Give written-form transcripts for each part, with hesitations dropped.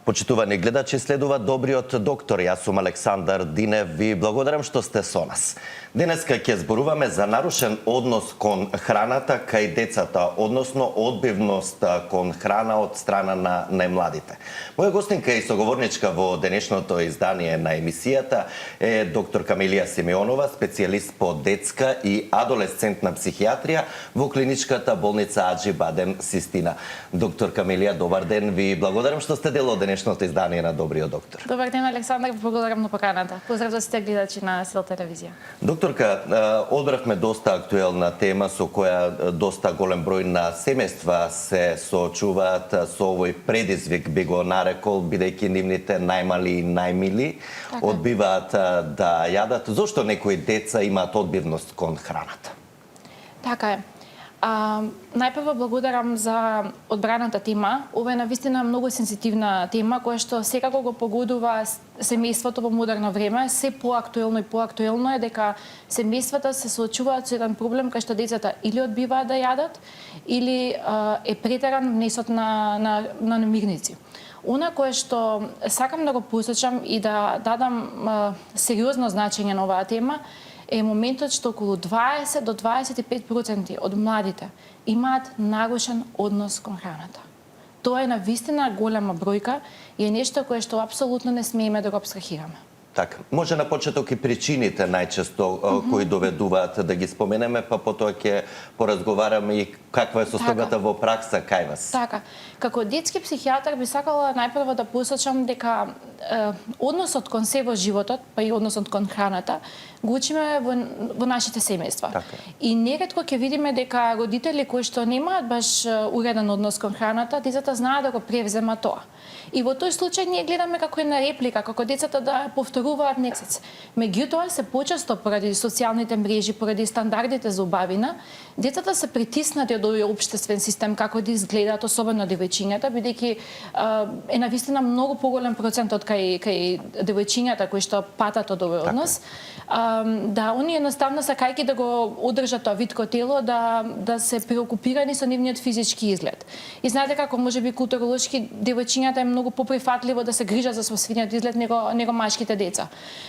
Почитувани гледачи, следува Добриот доктор. Јас сум Александар Динев. Ви благодарам што сте со нас. Денеска ќе зборуваме за нарушен однос кон храната кај децата, односно одбивност кон храна од страна на најмладите. Моја гостинка и соговорничка во денешното издание на емисијата е доктор Камилија Симеонова, специјалист по детска и адолесцентна психијатрија во клиничката болница Аџи Бадем Систина. Доктор Камилија, добар ден. Ви благодарам што сте дел од денешното издание на Добриот доктор. Добар ден, Александар, благодарам на поканата. Поздрав за сите гледачи на Сил телевизија. Докторка, одбравме доста актуелна тема со која доста голем број на семејства се соочуваат со овој предизвик, би го нарекол, бидејќи нивните најмали и најмили одбиваат да јадат. Зошто некои деца имаат одбивност кон храната? Така е. Најпрво благодарам за одбраната тема. Ова е навистина многу сензитивна тема која што секако го погодува семејството во модерно време. Се поактуелно и поактуелно е дека семејствата се соочуваат со еден проблем кај што децата или одбиваат да јадат или е претеран внесот на намирници. Она кое што сакам да го посочам и да дадам сериозно значење на оваа тема е моментот што околу 20 до 25% од младите имаат нарушен однос кон храната. Тоа е навистина голема бројка и е нешто кое што апсолутно не смееме да го апстрахираме. Така, може на почеток и причините најчесто кои доведуваат да ги споменеме, па потоа ќе поразговараме и каква е состојбата во пракса кај вас. Така, како детски психијатар би сакала најпрво да посочам дека односот кон се во животот, па и односот кон храната, го учиме во нашите семејства. Така. И неретко ќе видиме дека родители кои што немаат баш уреден однос кон храната, децата знаат да го превземат тоа. И во тој случај ние гледаме како една реплика, како децата да повторуваат месец. Меѓутоа се почесто поради социјалните мрежи, поради стандардите за убавина, децата се притиснати од овој општествен систем како да изгледаат, особено девојчињата, бидејќи е навистина многу поголем процентот кај девојчињата кои што патат од овој однос. Да, они едноставно сакајќи да го одржат тоа витко тело, да се преокупирани со нивниот физички изглед. И знаете како можеби културолошки девојчињата е многу поприфатливо да се грижат за својот изглед него машките деца.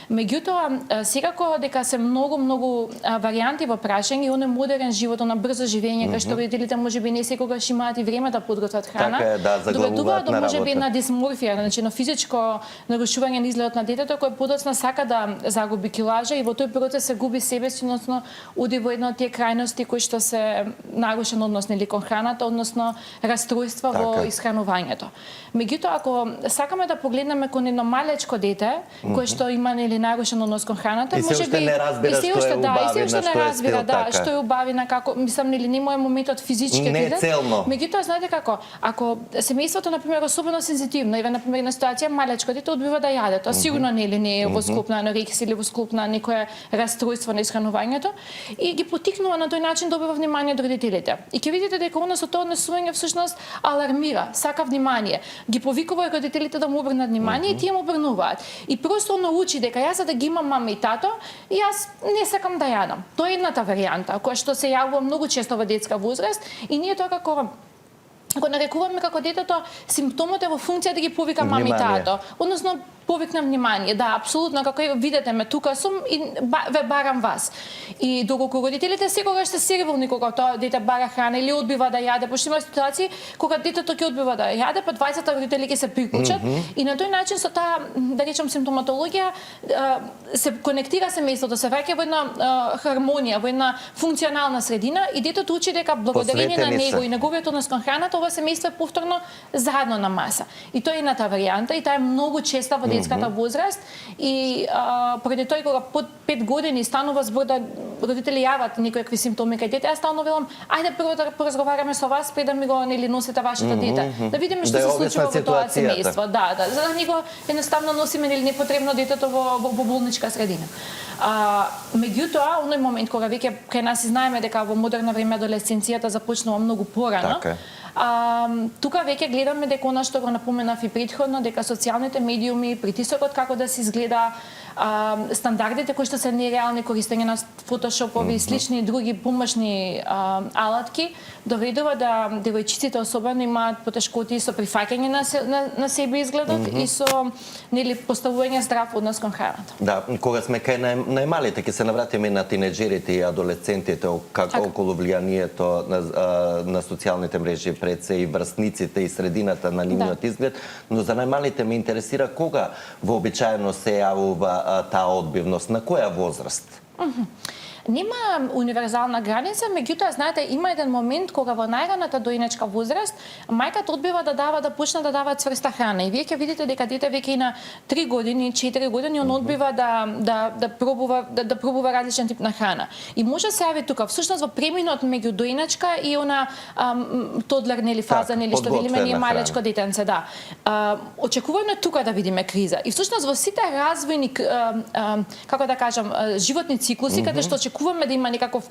Меѓутоа, секако дека се многу варијанти во прашање и оној модерен живот, на брзо живење, кај што родителите можеби не секогаш имаат и време да подготват храна, така е, да, доведуваат до на можеби на дисморфија, значи на физичко нарушување на изгледот на детето кој подоцна сака да загуби килажа и во тој процес се губи себеси, односно оди во една од тие крајности кои што се нарушен однос нели кон храната, односно расстройства во исхранувањето. Меѓутоа, ако сакаме да погледнеме кон едно малечко дете кое што има нели нарушен однос кон храната, можеби и се уште не разбира што е убавина, како мислам нели не мој моментот физички не целно. Меѓутоа, знаете како, ако семејството на пример особено сензитивно, еве на пример на ситуација малечко дете одбива да јаде, тоа сигурно нели не е во склоп на анорексија или во склоп на некое расстройство на исхранувањето и ги поттикнува на тој начин добива внимание од родителите. И ќе видите дека она со тоа однесување всушност алармира, сака внимание, ги повикува родителите да му обрнат внимание и тие му обрнуваат. И просто научи дека јас за да ги имам мама и тато, и јас не сакам да јадам. Тоа е едната варијанта која што се јавува многу често во детска возраст и ние тоа како го нарекуваме како детето симптомот е во функција да ги повика мама и тато. Односно повикнам внимание. Да, апсолутно, како видите ме тука сум и ве барам вас. И доколку родителите секогаш се сервилни кога тоа дете бара храна или одбива да јаде, пошто има ситуации кога детето ќе одбива да јаде, па 20 родители ќе се приклучат и на тој начин со таа, да речем, симптоматологија се конектира семејството, се враќа во една хармонија, во една функционална средина и детето учи дека благодарение на него и неговиот однос кон храната ова семејство е повторно заедно на маса. И тоа е едната варијанта и таа е многу честа во детската возраст и поради тој кога под 5 години станува збор да родители јават некои симптоми кај дете, јас стално велам, ајде прво да поразговараме со вас пред да ми го нели носите вашето дете, да видиме што се случува во тоа семејство. Да, за да него едноставно носиме нели непотребно детето во болничка средина. Меѓутоа, оној момент кога веќе кај нас знаеме дека во модерно време адолесценцијата започнува многу порано. Тука веќе гледаме дека она што го напоменав и претходно, дека социјалните медиуми, притисокот како да се изгледа, стандардите кои што се нереални, користење на фотошопови и слични други помошни алатки доведува да девојчиците особено имаат потешкоти со прифаќање на себе изгледот и со поставување здрав однос кон храната. Да, кога сме кај најмалите, ќе се навратиме на тинеџерите и адолесцентите околу влијанието на социјалните мрежи пред се и врсниците и средината на нивниот изглед, но за најмалите ме интересира кога вообичаено се јавува таа одбивност, на која возраст? Нема универзална граница, меѓутоа, знаете, има еден момент кога во најраната доинечка возраст мајката одбива да почне да дава цврста храна и вие ќе видите дека дете веќе и на 3 години, 4 години он одбива да пробува различен тип на храна. И може се јави тука всушност во преминот меѓу доиначка и она тодлер фаза, што велиме ние малечко детенце, да. Очекувано е тука да видиме криза. И всушност во сите развојни како да кажам, животни циклуси каде што очекуваме да има некаков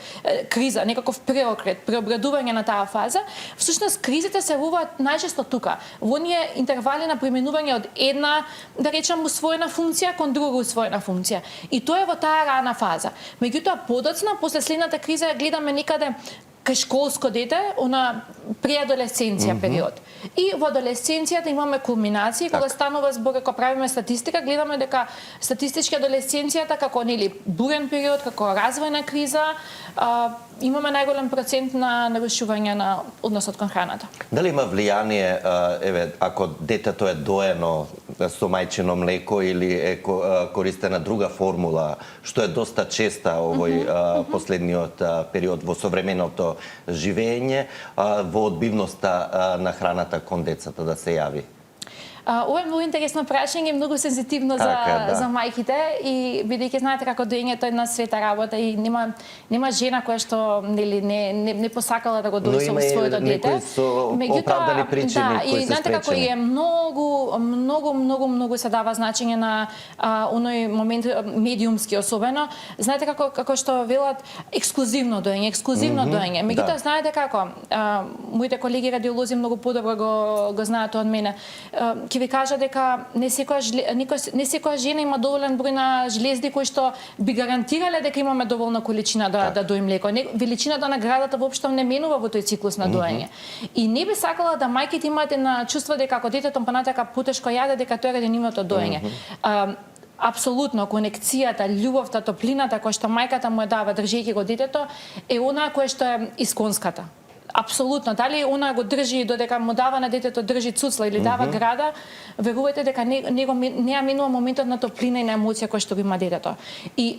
криза, некаков преокрет, преобрадување на таа фаза, всушност кризите се јавуваат најчесто тука, во оние интервали на преминување од една, да речам, усвоена функција кон друга усвоена функција. И тоа е во таа рана фаза. Меѓутоа, подоцна, после следната криза гледаме некаде кај школско дете, она преадолесценција период. И во адолесценцијата имаме кулминации, кога станува збор, кога правиме статистика, гледаме дека статистички адолесценцијата како бурен период, како развојна криза, имаме најголем процент на нарушување на односот кон храната. Дали има влијание, ако детето е доено со мајчино млеко или е користена друга формула, што е доста честа овој последниот период во современото живење, во одбивноста на храната кон децата да се јави? Ова е многу интересно прашање, многу сензитивно за мајките и бидејќи знаете како доењето е една света работа и нема жена која што не посакала да го дои со своето дете. Оправдани причини кои се спречени. И знаете како е многу се дава значење на оној момент медиумски особено. Знаете како што велат ексклузивно доење. Меѓутоа знаете како моите колеги радиолози многу подобро го знаат од мене. Ви кажа дека не секоја жена има доволен број на жлезди кои што би гарантирале дека имаме доволна количина да дои млеко. Величината на градата воопшто не менува во тој циклус на доење. И не би сакала да мајките имаат на чувство дека ако детето понатака потешко јаде, дека тоа е ради нивното доење. Апсолутно, конекцијата, љубовта, топлината која што мајката му ја дава држејќи го детето е она која што е исконската. Апсолутно, дали она го држи додека му дава на детето држи цуцла или дава града, верувајте дека не ја минува моментот на топлина и на емоција која што го има детето. И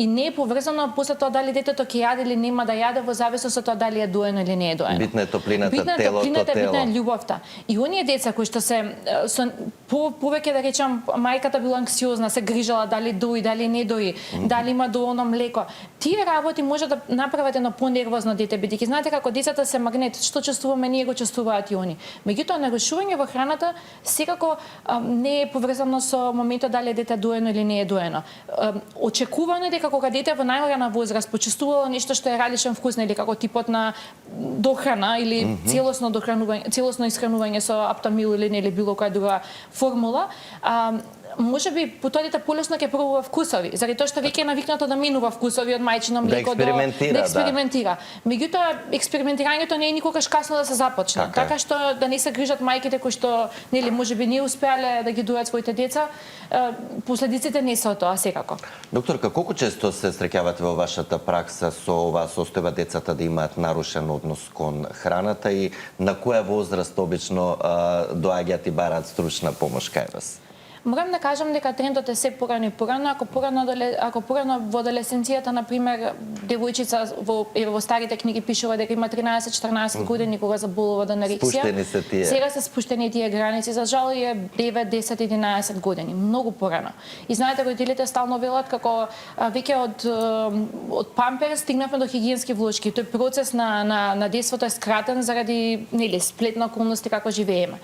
не е поврзано после тоа дали детето ќе јаде или нема да јаде во зависност од тоа дали е доено или не е доено. Битна е топлината, битна е љубовта. И оние деца кои што се повеќе да речам мајката била анксиозна, се грижала дали дои, дали не дои, дали има доволно млеко. Тие работи може да направат едно понервозно дете, бидејќи знаете како децата се магнет, што чувствуваме ние го чувствуваат и они. Меѓутоа нарушување во храната секако не е поврзано со моментот дали дете доено или не е доено. Очекувано е дека кога дете во најрана возраст почувствувало нешто што е различен вкус или како типот на дохрана или целосно исхранување со аптамил или било која друга формула, може би по тоа дете полесно ќе пробува вкусови, заради тоа што веќе е навикнато да минува вкусови од мајчино млеко да експериментира. Меѓутоа експериментирањето не е никогаш касно да се започне. Така што да не се грижат мајките кои што можеби не успеале да ги дојат своите деца, последиците не се од тоа секако. Докторка, колку често се среќавате во вашата пракса со оваа состојба децата да имаат нарушен однос кон храната и на која возраст обично доаѓаат и бараат стручна помош кај вас? Морам да кажам дека трендот е се порано и порано. Ако порано во адолесценцијата, например, девојчица во старите книги пишува дека има 13-14 години кога заболува од анорексија. Спуштени се тие. Сега се спуштени тие граници. За жал е 9, 10, 11 години. Многу порано. И знаете, родителите стално велат како веќе од памперс стигнавме до хигиенски влошки. Тој процес на детството е скратен заради сплет на околности како живееме.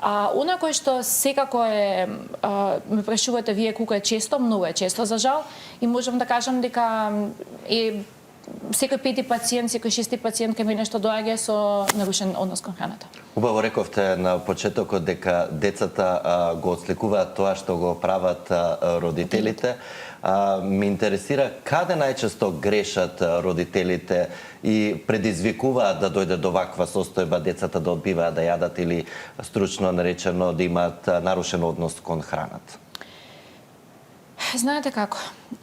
Она кое што секако е ме прашувате вие колку е често, многу е често за жал и можам да кажам дека е секој пети пациент, секој шести пациент кај мене што доаѓа со нарушен однос кон храната. Убаво рековте на почетокот дека децата го отсликуваат тоа што го прават родителите. Ме интересира каде најчесто грешат родителите и предизвикуваат да дојде до ваква состојба децата да одбиваат да јадат или стручно наречено да имаат нарушен однос кон храната? Знаете како?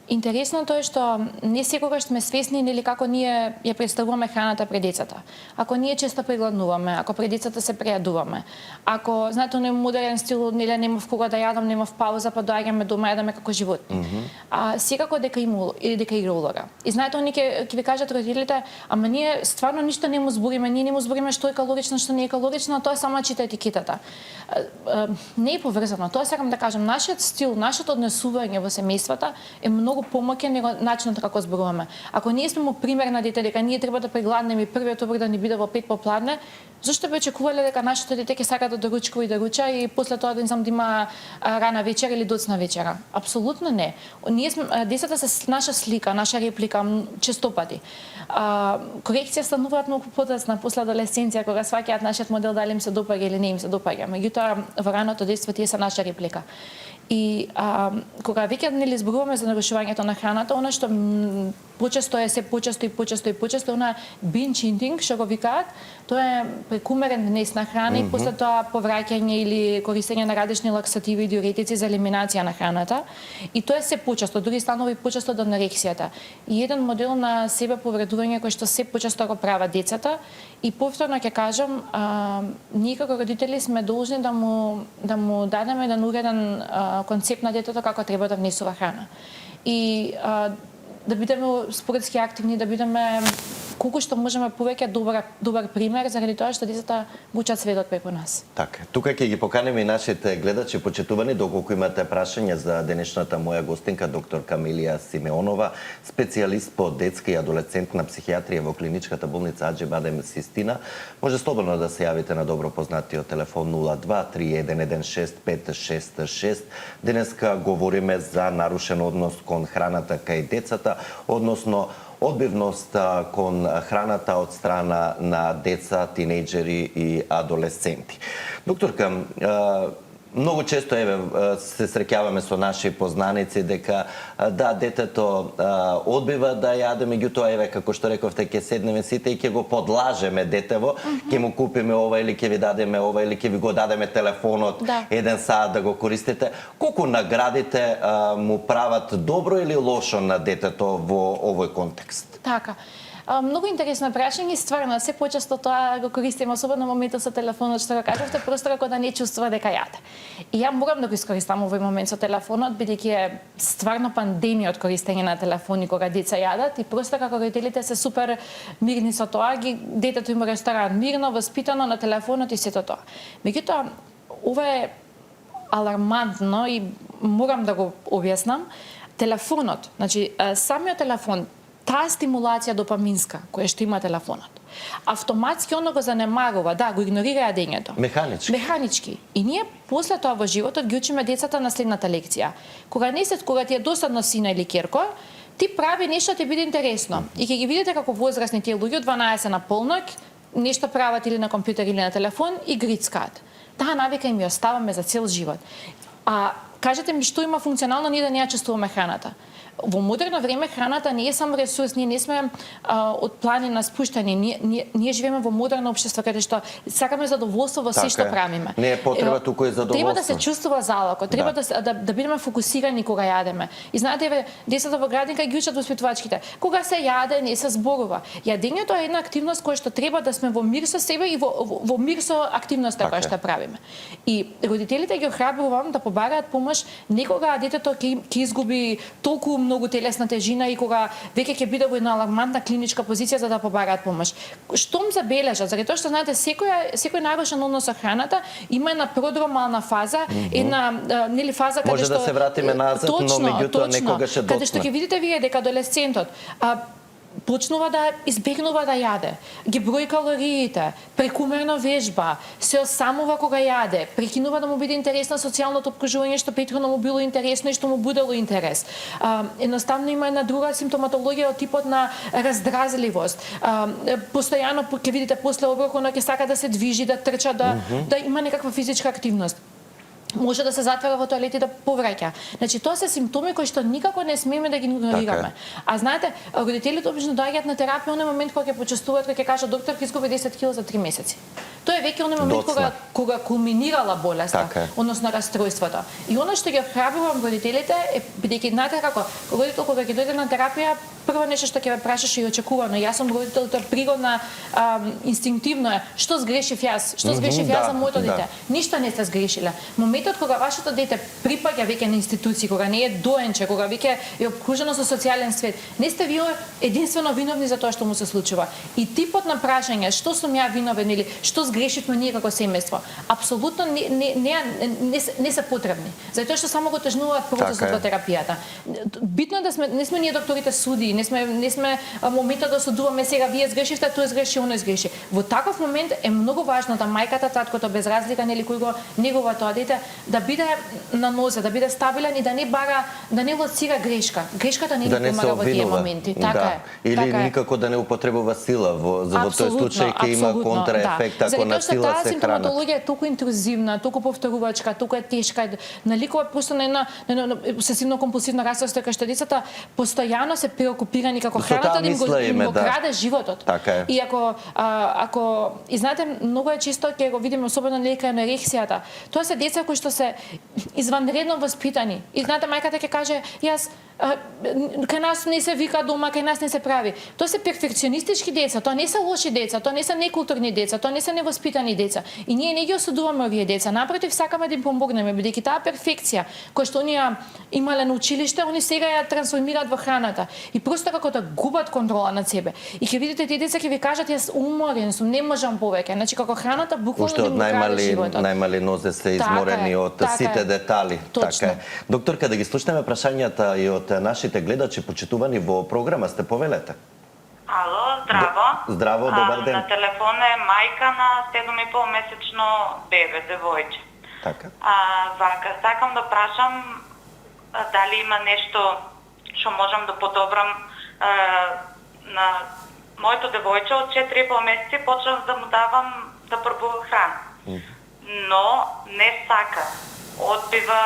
Интересното е што не секогаш сме свесни нели како ние ја представуваме храната пред децата. Ако ние често прегладнуваме, ако пред децата се прејадуваме, ако знаете оној модерен стил нели немав кога да јадам, немав пауза, па доаѓаме дома јадаме како животни. Секако дека игра улога. И знаете они ќе ви кажат родителите, ама ние стварно ништо не му збориме, ние не му збориме што е калорично, што не е калорично, тоа само чита етикетата. Не е поврзано. Тоа сакам да кажам, нашиот стил, нашето однесување во семејствата е многу помоќен него начинот како зборуваме. Ако ние сме му пример на дете дека ние треба да прегладнеме и првиот оброк да ни биде во 5 попладне, зашто би очекувале дека нашето дете ќе сака да доручкува и да руча и после тоа да има рана вечера или доцна вечера? Апсолутно не. Ние сме децата се наша слика, наша реплика честопати. Корекција стануваат многу подоцна после адолесценција кога сваќаат нашиот модел дали им се допаѓа или не им се допаѓа. Меѓутоа во раното детство тие се наша реплика. И кога веќе нели зборуваме за нарушувањето на храната, она што почесто е се почесто она binge eating што го викаат, тоа е прекумерен внес на храна и после тоа повраќање или користење на различни лаксативи и диуретици за елиминација на храната. И тоа е се почесто, дури станува и почесто од анорексијата. И еден модел на себе повредување кој што се почесто го прават децата. И повторно ќе кажам, ние како родители сме должни да му дадеме еден уреден концепт на детето како треба да внесува храна. И да бидеме споредски активни, да бидеме колку што можеме повеќе добар пример, заради тоа што децата го учат светот преку нас. Така, тука ќе ги поканеме и нашите гледачи почитувани, доколку имате прашања за денешната моја гостинка, доктор Камилија Симеонова, специјалист по детска и адолесцентна психијатрија во клиничката болница Аџи Бадем Систина. Може слободно да се јавите на добро познатиот телефон 02-3116-566. Денеска говориме за нарушен однос кон храната кај децата, односно одбивност кон храната од страна на деца, тинејџери и адолесценти. Докторка, многу често се среќаваме со наши познаници дека да, детето одбива да јаде, меѓутоа како што рековте, ќе седнеме сите и ќе го подлажеме детево, ќе му купиме ова или ќе ви дадеме ова или ќе ви го дадеме телефонот еден саат да го користите. Колку наградите му прават добро или лошо на детето во овој контекст? Така. Многу интересно прашање, стварно се почесто тоа го користиме, особено во моментот со телефонот, што го кажавте, просто како да не чувствува дека јаде. И ја морам да го искористам овој момент со телефонот, бидејќи е стварно пандемија од користење на телефони кога деца јадат и просто како родителите се супер мирни со тоа, детето им ресторан мирно, воспитано на телефонот и сето тоа. Меѓутоа, ова е алармантно и морам да го објаснам. Телефонот, значи самиот телефон, таа стимулација допаминска која што има телефонот, автоматски оно го занемарува, да, го игнорира јадењето. Механички. И ние после тоа во животот ги учиме децата на следната лекција. Кога ти е досадно сина или ќерко, ти прави нешто ти биде интересно. И ќе ги видите како возрастни тие луѓе од 12 на полноќ нешто прават или на компјутер или на телефон и грицкаат. Таа навика им ја оставаме за цел живот. Кажете ми што има функционално ние да не ја чувствуваме храната. Во модерно време храната не е само ресурс, ние не сме од планина спуштани, ние живееме во модерно општество каде што сакаме задоволство во се што правиме. Не е потреба туку е задоволство. Треба да се чувствува залако, треба да бидеме фокусирани кога јадеме. И знаете, децата во градинка ги учат воспитувачките. Кога се јаде, не се зборува. Јадењето е една активност која што треба да сме во мир со себе и во мир со активноста која што правиме. И родителите ги охрабрувам да побараат помош не кога детето ќе изгуби толку многу телесна тежина и кога веќе ќе биде во една алармантна клиничка позиција за да побараат помош. Штом забележат, заради тоа што знаете секој нарушен однос со храната има една продромална фаза, една нели фаза каде што може да се вратиме назад, но меѓутоа некогаш е доцна. Каде што ќе видите вие дека адолесцентот почнува да избегнува да јаде, ги брои калориите, прекумерно вежба, се осамува кога јаде, прекинува да му биде интересно социјалното обкружување што претходно му било интересно и што му будело интерес. Едноставно има една друга симптоматологија од типот на раздразливост. Постојано ќе видите после оброкот ќе сака да се движи, да трча, да има некаква физичка активност. Може да се затвара во тоалет и да повраќа. Значи тоа се симптоми кои што никако не смееме да ги игнорираме. А знаете, родителите обично доаѓаат на терапија оној момент кога ќе почувствуваат, кога ќе кажат доктор ќе изгуби 10 кг за 3 месеци. Тоа е веќе оној момент кога кулминирала болеста, односно расстройството. И она што ги охрабрувам родителите е бидејќи знаете како родител кога ќе дојде на терапија, прво нешто што ќе ве прашаш и очекувано. Јас сум родител, тоа природна, инстинктивно е. Што сгрешив јас? Што сгрешив јас за моето дете? Ништо не сте сгрешиле. Моментот кога вашето дете припаѓа веќе на институции, кога не е доенче, кога веќе е обкружено со социјален свет, не сте вие единствено виновни за тоа што му се случува. И типот на прашање што сум ја виновен или што сгрешивме ние како семејство, апсолутно не се потребни. Затоа што само го тежнуваат процесот во терапијата. Битно е да сме, не сме ние докторите суди, не сме моментот да судуваме сега вие сгрешивте, тој сгреши, оној сгреши. Во таков момент е многу важно да мајката, таткото без разлика нели кој го негува тоа дете да биде на нозе, да биде стабилен и да не бара, да не лоцира грешка. Грешката не ни помага во тие моменти. Така е. Или никако да не употребува сила во тој случај ќе има контраефект ако на сила се хранат. Затоа што таа симптоматологија е толку интрузивна, толку повторувачка, толку е тешка, наликува просто на една обсесивно компулсивна расстройство кај што децата постојано се преокупирани како храната да им го краде животот. И ако и знаете многу е често ќе го видиме особено кај анорексијата. Тоа се деца кои што се изванредно воспитани. И знаете мајката ќе каже јас кај нас не се вика дома, кај нас не се прави. Тоа се перфекционистички деца, тоа не се лоши деца, тоа не се некултурни деца, тоа не се невоспитани деца. И ние не ги осудуваме овие деца, напротив сакаме да им помогнеме, бидејќи таа перфекција која што оние имале на училиште, они сега ја трансформираат во храната и просто како да губат контрола над себе. И ќе видите тие деца ќе ви кажат јас уморен сум, не можам повеќе. Значи како храната буквално да им краде животот. Најмали нозе се изморени од сите детали. Така. Докторка, да ги слушнеме прашањата и од нашите гледачи почитувани во програма, сте повелете. Ало, здраво. Здраво, добар ден. На телефон е мајка на 7,5 месечно бебе, девојче. Така. Вака, сакам да прашам дали има нешто што можам да подобрам на моето девојче од 4,5 месеци почнав да му давам да пробува храна. Но не сака. Одбива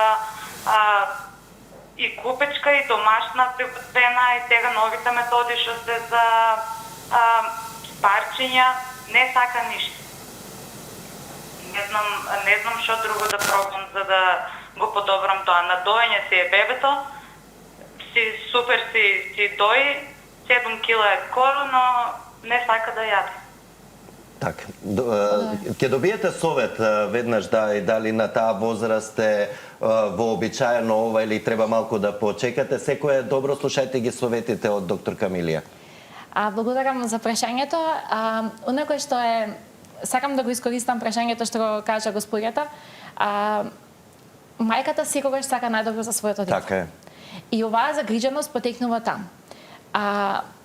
и купечка, и домашна приготвена, и сега новите методи што се за парчиња, не сака ништо. Не знам што друго да пробам за да го подобрам тоа. На доење си е бебето, супер си дои, 7 кила е скоро, но не сака да јаде. Така. Ќе добиете совет веднаш дали на таа возраст е вообичаено ова или треба малку да почекате. Секој е добро, слушајте ги советите од доктор Камилија. Благодарам за прашањето. Оно кој што е, сакам да го искористам прашањето што го кажа господјата. Мајката секогаш сака најдобро за своето дете. Така е. И оваа загриженост потекнува там.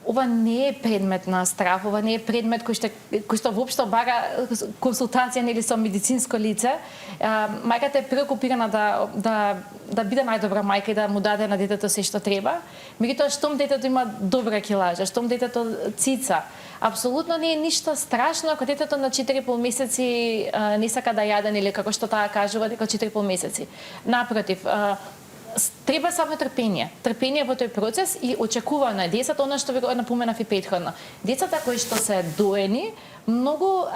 Ова не е предмет на страв, ова не е предмет кој што воопшто бара консултација нели со медицинско лице. Мајката е преокупирана да биде најдобра мајка и да му даде на детето се што треба. Меѓутоа штом детето има добра килажа, штом детето цица, апсолутно не е ништо страшно ако детето на 4,5 месеци не сака да јаде или како што таа кажува дека 4,5 месеци. Напротив, треба само трпение. Трпение во тој процес и очекувано е децата, она што ви го напоменав и претходно. Децата кои што се доени, многу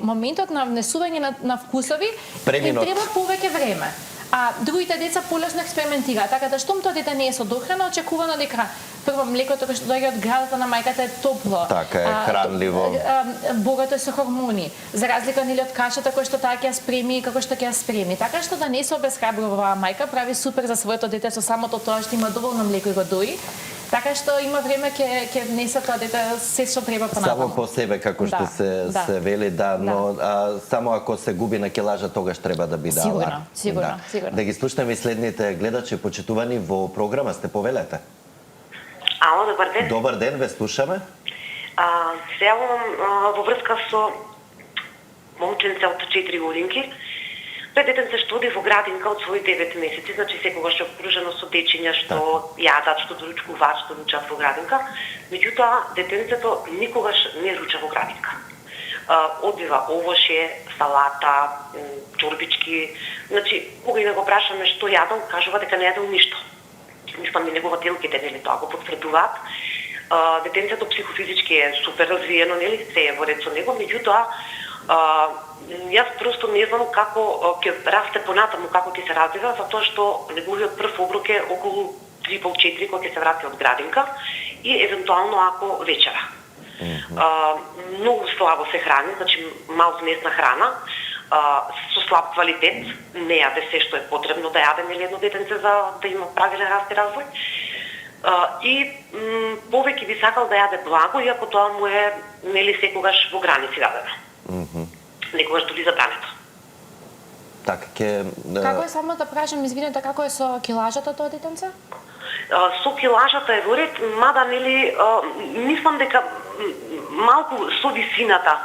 моментот на внесување на вкусови им треба повеќе време. А другите деца полесно експериментираат, така да штом тоа дете не е со дохрана, очекувано дека прво млекото кој што доаѓа од градата на мајката е топло. Така е, хранливо. Богато е со хормони, за разлика нели од кашата кој што таа ќе ја спреми и како што ќе ја спреми. Така што да не се обесхрабрува оваа мајка, прави супер за своето дете со самото тоа што има доволно млеко и го дои. Така што има време ќе внесе тоа дете се што треба понатаму. Само по себе како што се вели, но само ако се губи на килажа тогаш треба да биде аларм. Сигурно. Да ги слушнеме и следните гледачи почитувани во програма, сте повелете. Ало, добар ден. Добар ден, ве слушаме. Се јавувам во врска со момченце од 4 годинки. Тој детенце што оди во градинка од своји 9 месеци, значи секогаш е окружено со дечиња што јадат, што доручкуваат, што ручат во градинка. Меѓутоа, детенцето никогаш не руча во градинка. Одбива овошје, салата, чорбички. Значи, кога и да го прашаме што јадел, кажува дека не јадел ништо. Мислам и негователките, нели, тоа го потврдуваат. Детенцето психофизички е супер развиено, нели, се е во ред со него, меѓутоа, јас просто не знам како ќе расте понатаму, како ќе се развива, затоа што неговиот прв оброк е околу 3,5-4 кога ќе се врати од градинка и евентуално ако вечера. Многу слабо се храни, значи мал змесна храна, со слаб квалитет, не јаде се што е потребно да јаде нели едно детенце за да има правилен раст и развој. И повеќе би сакал да јаде благо, иако тоа му е нели секогаш во граници дадено. Некогаш дури забрането. Така, Како е само да прашам, извинете, како е со килажата тоа детенце? Со килажата е во ред, мада нели мислам дека малку со висината,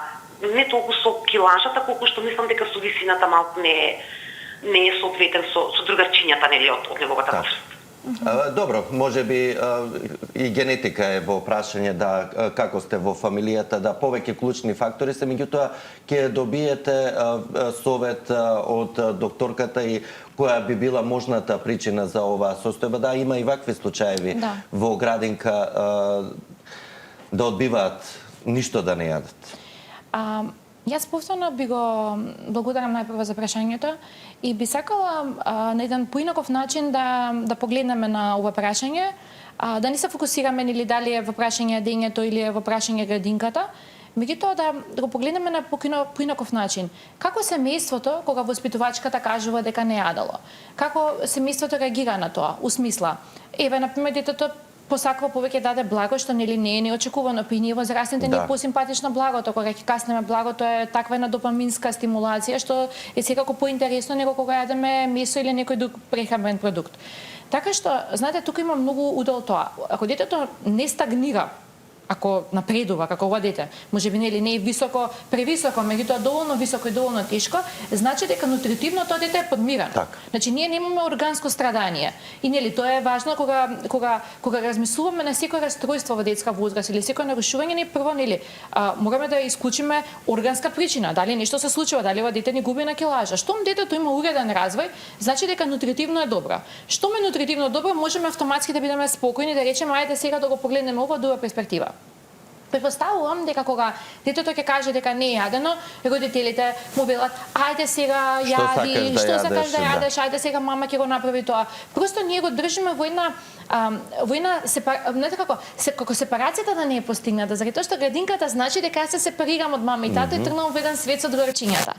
не толку со килажата, колку што мислам дека со висината малку не е соодветен со другарчињата нели од неговата возраст. Добро, може би и генетика е во прашање да како сте во фамилијата, да повеќе клучни фактори се, меѓутоа ќе добиете совет од докторката и која би била можната причина за оваа состојба. Да, има и вакви случаеви во градинка да одбиваат ништо да не јадат. Јас повторно би го благодарам најпрво за прашањето и би сакала на еден поинаков начин да погледнеме на ова прашање, да не се фокусираме нели дали е во прашање дењето или е во прашање градинката, меѓутоа да го погледнеме на поинаков начин. Како семејството кога воспитувачката кажува дека не јадало? Како семејството реагира на тоа? У смисла, еве на пример детето посакува повеќе даде благо, што нели не е неочекувано, па и ние возрастните ни е посимпатично благото, кога ќе каснеме благото е таква една допаминска стимулација што е секако поинтересно него кога јадеме месо или некој друг прехранбен продукт. Така што, знаете, тука има многу удел тоа. Ако детето не стагнира, ако напредува како ова дете, можеби нели не е високо, превисоко, меѓутоа доволно високо и доволно тешко, значи дека нутритивно тоа дете е подмирано. Значи ние немаме органско страдание. И нели тоа е важно кога размислуваме на секој расстройство во детска возраст или секој нарушување, ние прво нели мораме да исклучиме органска причина, дали нешто се случува, дали ова дете ни губи на килажа. Штом детето има уреден развој, значи дека нутритивно е добро. Штом е нутритивно добро, можеме автоматски да бидеме спокојни, да речеме ајде сега да го погледнеме ова од друга перспектива. Предпоставувам дека кога детето ќе каже дека не е јадено, родителите му велат ајде сега јади, што сакаш да јадеш, ајде сега мама ќе го направи тоа. Просто ние го држиме во една како сепарацијата да не е постигната, заради тоа што градинката значи дека јас се сепарирам од мама и тато и тргнам во еден свет со другарчињата.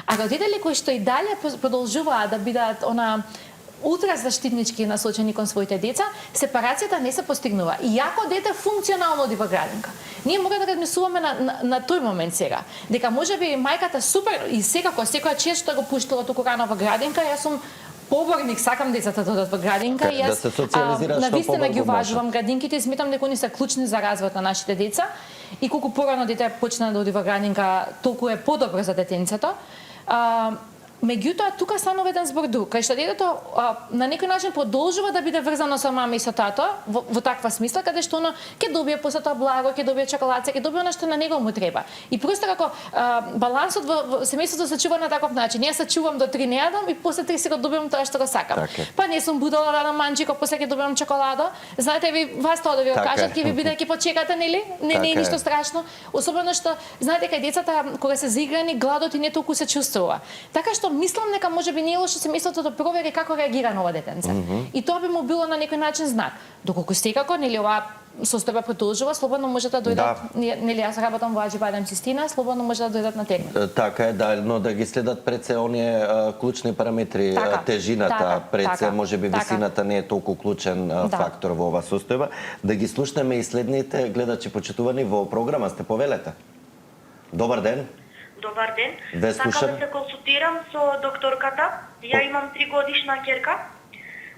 А родители кои што и дале продолжуваат да бидат ултразаштитнички насочени кон своите деца, сепарацијата не се постигнува. Иако дете функционално оди во градинка. Ние мора да размислуваме на тој момент сега. Дека можеби мајката супер и секако секоја чест што го пуштила туку рано во градинка, јас сум поборник, сакам децата да одат во градинка и јас навистина ги уважувам градинките и сметам дека они се клучни за развојот на нашите деца и колку порано дете почне да оди во градинка, толку е подобро за детенцето. Меѓутоа, тука станува еден збор друг, кај што детето на некој начин продолжува да биде врзано со мама и со тато, во таква смисла, каде што оно ќе добие после тоа благо, ќе добие чоколадца, ќе добие она што на него му треба. И просто како балансот во семејството се чува на таков начин. Јас се чувам до 3 не јадам и после 3 сега добивам тоа што го сакам. Па не сум будала да јадам манџико, после ќе добивам чоколадо. Знаете, ви вас тоа да ви го кажат, ќе ви биде ќе почекате, нели? Не е ништо страшно. Особено што знаете кај децата кога се заиграни, гладот и не толку се чувствува. Така што мислам дека можеби не е лошо семејството да провери како реагира на ова детенце. И тоа би му било на некој начин знак. Доколку секако нели ова состојба продолжува, слободно може да дојдат, нели јас работам во Аџи Цистина, слободно може да дојдат на термин. Така е, да, но да ги следат пред се оние клучни параметри, тежината, пред се можеби висината не е толку клучен фактор во ова состојба. Да ги слушнеме и следните гледачи почитувани во програма, сте повелете. Добар ден. Добар ден. Сакам да се консултирам со докторката. Ја имам 3 годишна ќерка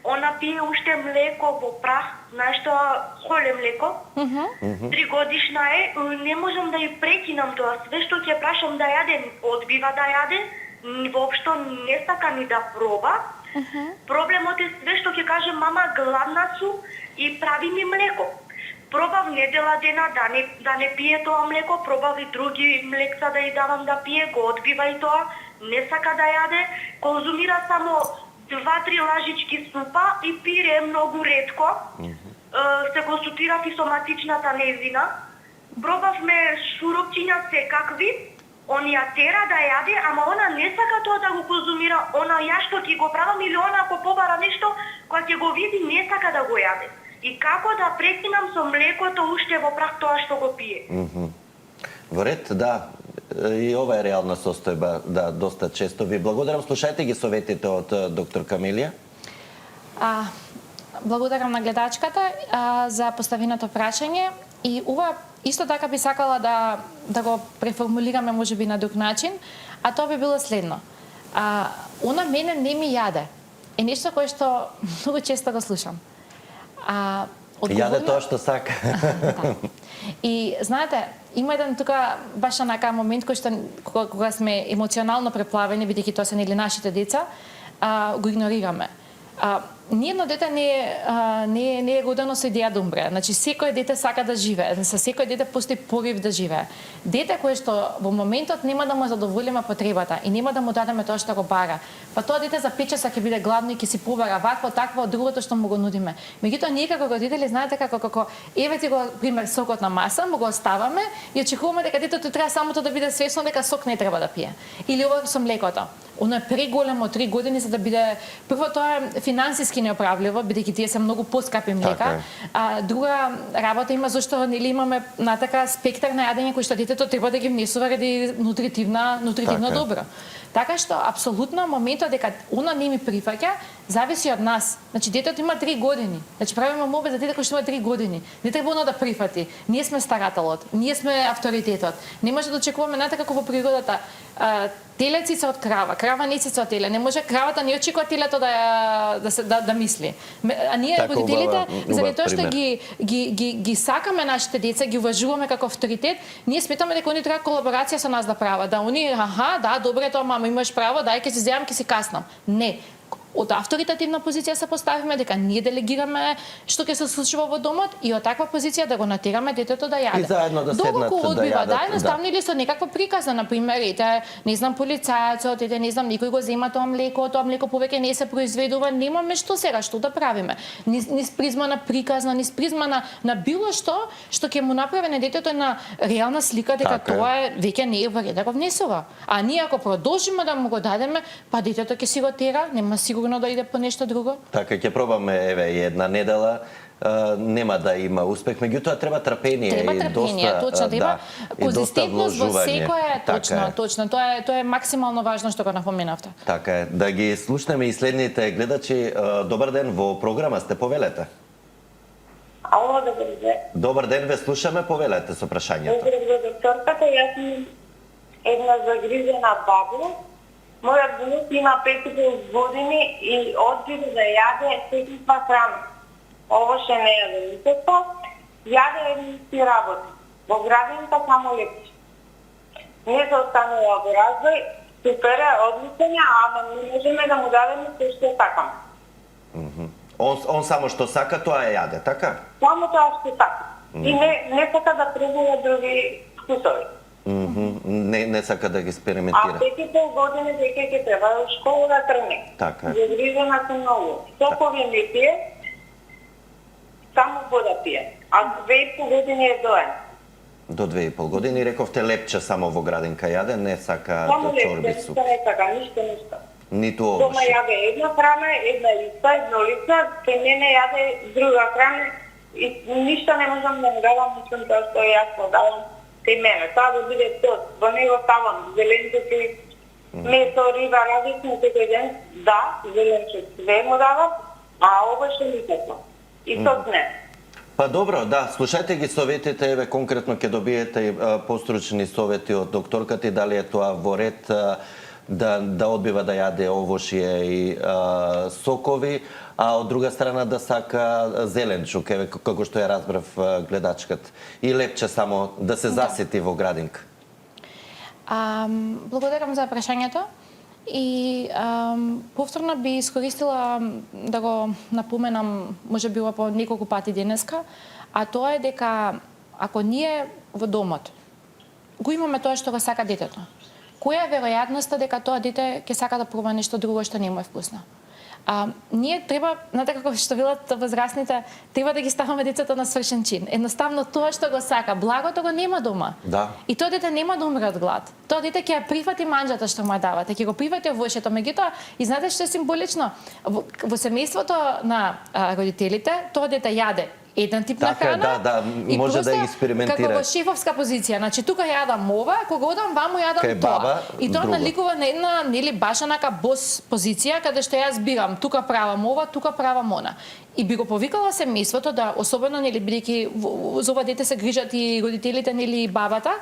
она пие уште млеко во прах, знаеш тоа холе млеко. 3 годишна е, не можам да ја прекинам тоа. Све што ќе прашам да јаде, одбива да јаде, воопшто не сака ни да проба. Проблемот е све што ќе каже мама, гладна су и прави ми млеко. Пробав недела дена да не пие тоа млеко, пробав и други млекца да ја давам да пие, го одбива и тоа, не сака да јаде, конзумира само 2-3 лажички супа и пире многу ретко. Се консултира фисоматичната нејзина. Пробавме шуропчиња секакви, он ја тера да јаде, ама она не сака тоа да го конзумира, она ја што ќе го правам или она ако побара нешто, кога ќе го види не сака да го јаде. И како да прекинам со млекото уште во прах тоа што го пие. Во ред, да. И ова е реална состојба, да, доста често. Ви благодарам. Слушајте ги советите од доктор Камилија. Благодарам на гледачката за поставеното прашање и ова исто така би сакала да го преформулираме можеби на друг начин, а тоа би било следно. Она мене не ми јаде. Е нешто кое што многу често го слушам. Јаде тоа што сака. Да. И знаете, има еден тука баш онака момент кој што кога сме емоционално преплавени, бидејќи тоа се нели нашите деца, го игнорираме. Ниедно дете не е родено со идеја да умре. Значи секој дете сака да живее, со секој дете постои порив да живее. Дете кое што во моментот нема да му задоволиме потребата и нема да му дадеме тоа што го бара. Па тоа дете за 5 часа ќе биде гладно и ќе си побара вакво такво од другото што му го нудиме. Меѓутоа ние како родители знаете како еве ти го пример сокот на маса, му го оставаме и очекуваме дека детето треба само тоа да биде свесно дека сок не треба да пие. Или ова со млекото. Оно е преголемо 3 години за да биде прво тоа е финансиски неоправливо, бидејќи тие се многу поскапи млека. Друга работа има зашто нели имаме натака спектар на јадење кој што детето треба да ги внесува ради нутритивно добро. Така што апсолутно моментот дека она не ми прифаќа зависи од нас. Значи детето има 3 години. Значи правиме молба за дете кој што има 3 години. Не треба оно да прифати. Ние сме старателот, ние сме авторитетот. Не може да очекуваме натака како во природата. Телеци од крава, крава не се од теле. Не може кравата не очекува телето да мисли. А ние родителите заради тоа што ги сакаме нашите деца, ги уважуваме како авторитет, ние сметаме дека они треба колаборација со нас да прават. Да они да, добре тоа мама, имаш право, дај ќе се земам, ќе се каснам. Не. Од авторитативна позиција се поставиме дека ние делегираме што ќе се случува во домот и од таква позиција да го натераме детето да јаде. И заедно да седнат Доколку да јадат. Да, едноставно или со некаква приказна, на пример, ете, не знам, полицајецот, ете, не знам, некој го зема тоа млеко повеќе не се произведува, немаме што сега, што да правиме. Низ призма на приказна, низ призма на било што ќе му направи на детето на реална слика дека тоа веќе не е во ред да го внесува. А ние ако продолжиме да му го дадеме, па детето ќе си го тера, нема сигурно да иде по нешто друго? Така, ќе пробаме, еве, една недела. Нема да има успех, меѓутоа треба трпение и доста точно треба конзистентност во секое, точно. Тоа е максимално важно што го напоменавте. Така е. Да ги слушнеме и следните гледачи. Добар ден, во програма сте, повелете. Ало, добар ден. Добар ден, ве слушаме, повелете со прашањето. Поздрав за докторката, јас сум една загрижена баба. Мојот внук има 5 години и одбива да јаде секаква храна. Овоше не јаде никакво, јаде едни работи. Во градинка само лепче. Не се останува во развој, супер е, одличен е, ама не можеме да му дадеме се што сакаме. Он само што сака, тоа јаде, така? Само тоа што сака. И не сака да пробува други вкусови. Не сака да ги експериментира. А 5,5 години дека ќе треба во школа да тргне. Така. Загрижена сум многу. Сокови не пие, само вода пие. А 2,5 години е доен. До 2,5 години рековте лепче само во градинка јаде, не сака чорби суп. Само лепче, не сака, ништо. Ниту Дома овоше. јаде една храна, една листа, еднолична, кај мене јаде друга храна и ништо не можам да му дадам, мислам тоа што јас му давам кај мене. Тоа да биде тот, во него ставам зеленчуци, месо, риба, различно секој ден, да, зеленчуци, све му давам, а овоше никако. И тот не. Па добро, да, слушајте ги советите, еве конкретно ќе добиете и постручни совети од докторката и дали е тоа во ред да одбива да јаде овошје и сокови. а од друга страна да сака зеленчук, еве како што ја разбрав гледачката, и лепче само да се засети во градинка. Благодарам за прашањето и повторно би искористила да го напоменам, може би по неколку пати денеска, а тоа е дека ако ние во домот го имаме тоа што го сака детето, која е веројатноста дека тоа дете ќе сака да проба нешто друго што не му е вкусно? Ние треба, знаете како што велат возрастните, треба да ги ставаме децата на свршен чин. Едноставно тоа што го сака, благото го нема дома. Да. И тоа дете нема да умре од глад. Тоа дете ќе ја прифати манџата што му ја давате, ќе го прифати овошето, меѓутоа, и знаете што е символично? Во семејството на родителите, тоа дете јаде еден тип на храна. Да, и може да просто експериментира. Како во шефовска позиција, значи тука јадам ова, кога одам ваму јадам Кај тоа. баба, И тоа друго. наликува на една нели баш онака бос позиција каде што јас бирам, тука правам ова, тука правам она. И би го повикала семејството да, особено нели бидејќи за ова дете се грижат и родителите нели и бабата,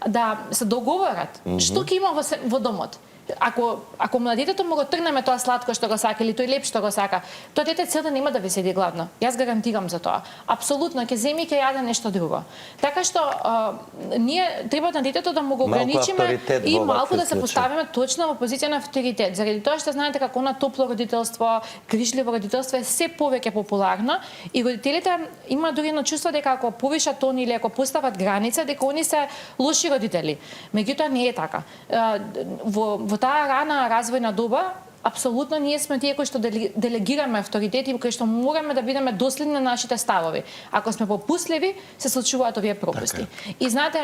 да се договорат што ќе има во домот. Ако на детето му го тргнеме тоа сладко што го сака или тој леп што го сака, тоа дете цел ден нема да ви седи гладно. Јас гарантирам за тоа. Апсолутно ќе земи и ќе јаде нешто друго. Така што ние треба на детето да му го ограничиме и малку да се поставиме точно во позиција на авторитет, заради тоа што знаете како на топло родителство, грижливо родителство е се повеќе популарно и родителите има дури едно чувство дека ако повишат тон или ако постават граница дека они се лоши родители. Меѓутоа не е така. Во таа рана развојна доба, апсолутно ние сме тие кои што делегираме авторитети и кои што мораме да бидеме доследни на нашите ставови. Ако сме попусливи, се случуваат овие пропусти. Така. И знаете,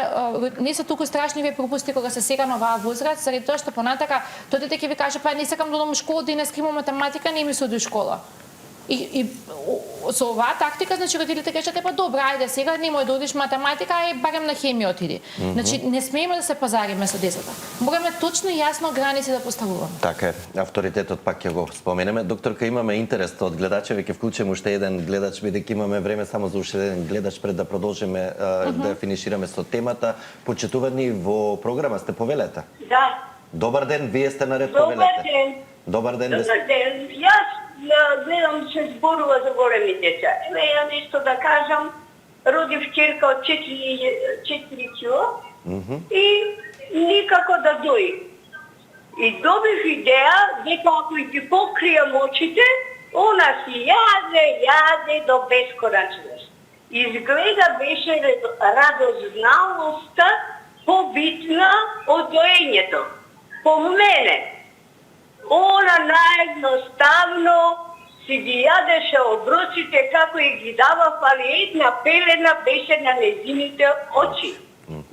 не се толку страшни овие пропусти кога се сега на оваа возраст, заради тоа што понатака тоа дете ќе ви каже па не сакам да одам во школа, денес имам математика, не ми се оди школа. И со оваа тактика, значи родителите кажат, па добра, ајде сега немој да одиш математика, барем на хемија отиди. Значи не смееме да се пазариме со децата. Мораме точно и јасно граници да поставуваме. Така е, авторитетот пак ќе го споменеме. Докторка, имаме интерес од гледачеви, ќе вклучиме уште еден гледач, бидејќи имаме време само за уште еден гледач пред да продолжиме да финишираме со темата. Почитувани во програма сте, повелете. Да. Добар ден, вие сте наред, Добар повелете. ден. Добар ден. Добар ден. Јас гледам се зборува за големи деца. Еве ја нешто да кажам. Родив ќерка од 4 кило и никако да дои. И добив идеја дека ако и ги покријам очите, она си јаде до бесконачност. Изгледа беше радозналоста побитна од доењето. По мене, она наедноставно си ги јадеше оброците како и ги дава, али една пелена беше на незините очи.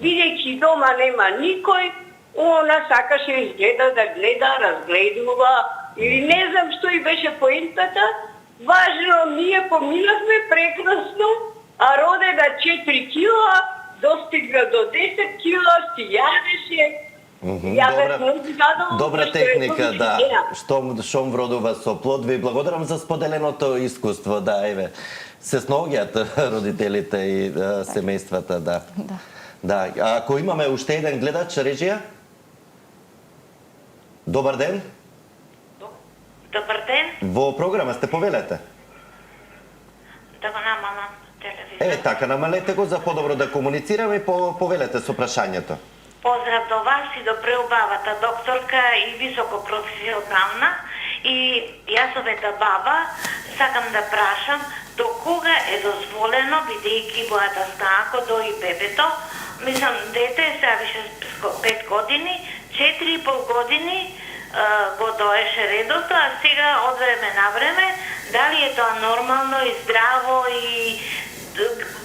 Бидејќи дома нема никој, она сакаше изгледа да гледа, разгледува, или не знам што и беше поентата. Важно, ние поминавме прекрасно, а роде на 4 кила, достигна до 10 кила, си јадеше. Добра техника, да. Штом вродува со плод. Ви благодарам за споделеното искуство, да, еве. Се сноѓаат родителите и семејствата, да. Да. Ако имаме уште еден гледач, режија? Добар ден. Добар ден. Во програма сте, повелете. Да го намалам телевизор. Така, намалете го за подобро да комуницираме и повелете со прашањето. Поздрав до вас и до преубавата докторка и високо професионална. И јасовета баба сакам да прашам до кога е дозволено, бидејќи мојата snaako дои бебето, мислам дете сега више 5 години, 4,5 години го доеше редото, а сега од време на време, дали е тоа нормално и здраво и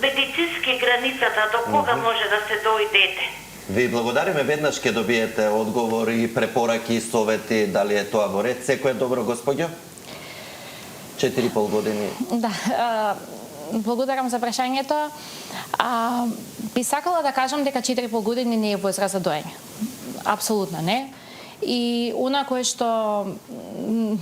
медицински границата до кога може да се дои дете? Ви благодариме, веднаш ќе добиете одговори, препораки, совети, дали е тоа во ред. Секој е добро, господјо? 4,5 години. Да, благодарам за прашањето. Би сакала да кажам дека 4,5 години не е возраст за доење. Апсолутно не. И она кое што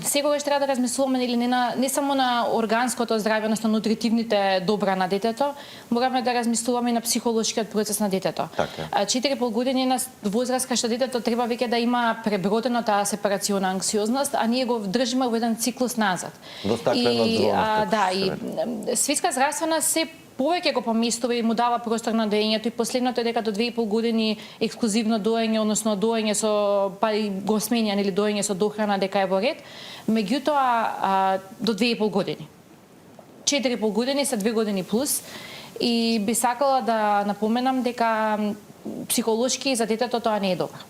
секогаш треба да размислуваме или не само на органското здравје, односно нутритивните добра на детето, мораме да размислуваме и на психолошкиот процес на детето. Така. 4,5 години на возраст кај што детето треба веќе да има пребродено таа сепарациона анксиозност, а ние го држиме во еден циклус назад. До стаклено звоно, како да, се и Светска здравствена се повеќе го поместува и му дава простор на доењето, и последното е дека до 2,5 години ексклузивно доење, односно доење со па и го сменјан или доење со дохрана дека е во ред. Меѓутоа до 2,5 години. 4,5 години се 2 години плюс, и би сакала да напоменам дека психолошки за детето тоа не е добро.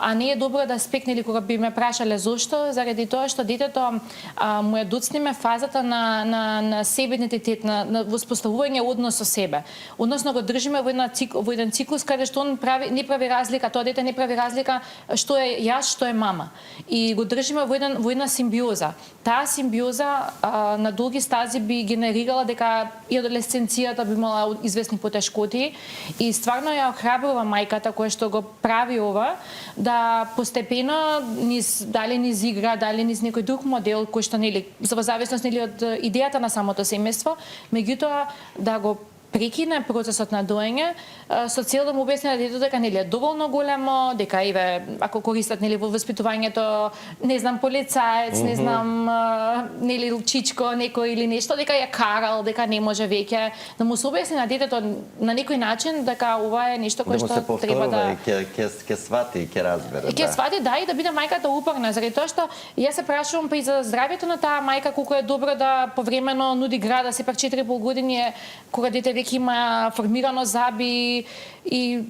А не е добро да спекнели кога би ме прашале зошто, заради тоа што детето му ја доцнеме фазата на себе идентитет, на воспоставување однос со себе. Односно го држиме во еден циклус каде што он не прави разлика, тоа дете не прави разлика што е јас, што е мама. И го држиме во една симбиоза. Таа симбиоза на долги стази би генерирала дека и адолесценцијата би имала известни потешкоти, и стварно ја охрабрува мајката која што го прави ова, да постепено дали низ игра, дали низ некој друг модел кој што нели во зависност нели од идејата на самото семејство, меѓутоа да го прекине процесот на доење со цел да му објасни на детето дека нели е доволно големо, дека ако користат нели во воспитувањето, не знам, полицаец, не знам, нели чичко некој или нешто, дека ја карал, дека не може веќе, да му се објасни на детето на некој начин дека ова е нешто кое што треба да ќе свати и ќе разбере. Ќе свати, да, и да биде мајката упорна, заради тоа што јас се прашувам па и за здравјето на таа мајка колку е добро да повремено нуди града, сепак 4,5 години е кога дете веќе има формирано заби, и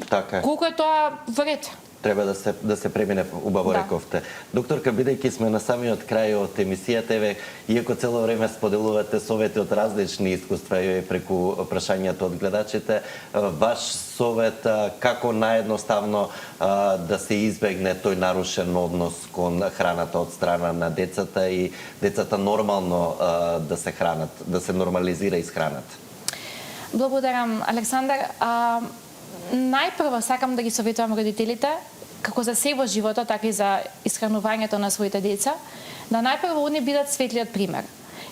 така, колку е тоа во ред. Треба да се премине, убаво Да. рековте. Докторка, бидејќи сме на самиот крај од емисијата, иако цело време споделувате совети од различни искуства и преку прашањата од гледачите, ваш совет како наедноставно да се избегне тој нарушен однос кон храната од страна на децата и децата нормално да се хранат, да се нормализира исхраната? Благодарам, Александар. Најпрво сакам да ги советувам родителите, како за се во животот, така и за исхранувањето на своите деца, да најпрво они бидат светлиот пример.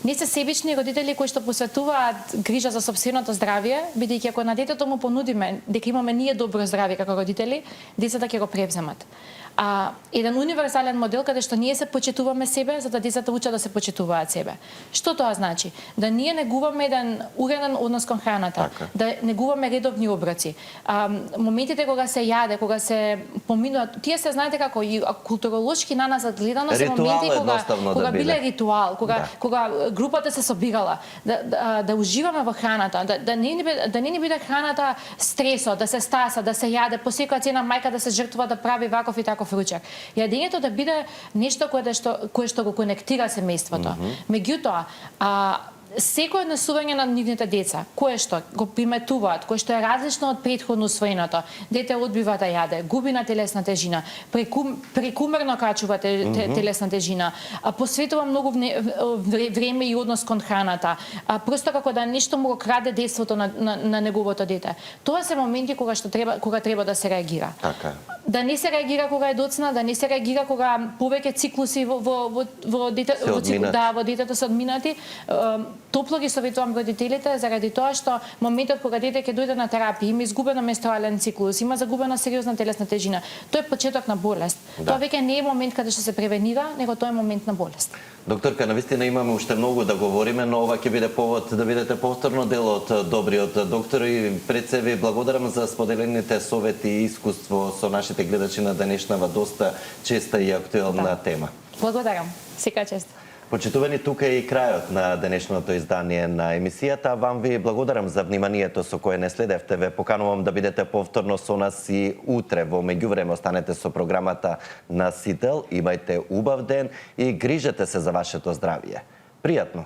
Не се себични родители кои што посветуваат грижа за сопственото здравје, бидејќи ако на детето му понудиме дека имаме ние добро здравје како родители, децата ќе го превземат. Еден универзален модел каде што ние се почитуваме себе, за да децата учат да се почитуваат себе. Што тоа значи? Да ние негуваме еден уреден однос кон храната, така, да негуваме редовни оброци. Моментите кога се јаде, кога се поминуваат, тие се знаете како и културолошки на нас гледано се моменти кога биле ритуал, кога групата се собирала, да уживаме во храната, да не ни биде храната стресот, да се стаса, да се јаде по секоја цена, мајка да се жртвува да прави ваков и таков ручек. Јадењето да биде нешто кое што го конектира семејството. Меѓутоа, секој однесување на нивните деца, кое што го приметуваат, кое што е различно од претходно усвоеното, дете одбива да јаде, губи на телесна тежина, прекумерно качува телесна тежина, посветува многу време и однос кон храната, просто како да нешто му го краде детството на неговото дете. Тоа се моменти кога треба да се реагира. Така. Да не се реагира кога е доцна, да не се реагира кога повеќе циклуси во детето се одминати. Топло ги советувам родителите заради тоа што моментот кога дете ќе дојде на терапија, има изгубено менструален циклус, има загубена сериозна телесна тежина, тој е почеток на болест. Тоа веќе не е момент каде што се превенира, него тоа е момент на болест. Докторка, навистина имаме уште многу да говориме, но ова ќе биде повод да бидете повторно дел од Добриот доктор, и пред се ви благодарам за споделените совети и искуство со нашите гледачи на денешнава доста честа и актуелна тема. Благодарам. Секоја чест. Почитувани, тука е и крајот на денешното издание на емисијата. Вам ви благодарам за вниманието со кое не следевте. Ве поканувам да бидете повторно со нас и утре. Во меѓувреме останете со програмата на Сител. Имајте убав ден и грижете се за вашето здравје. Пријатно!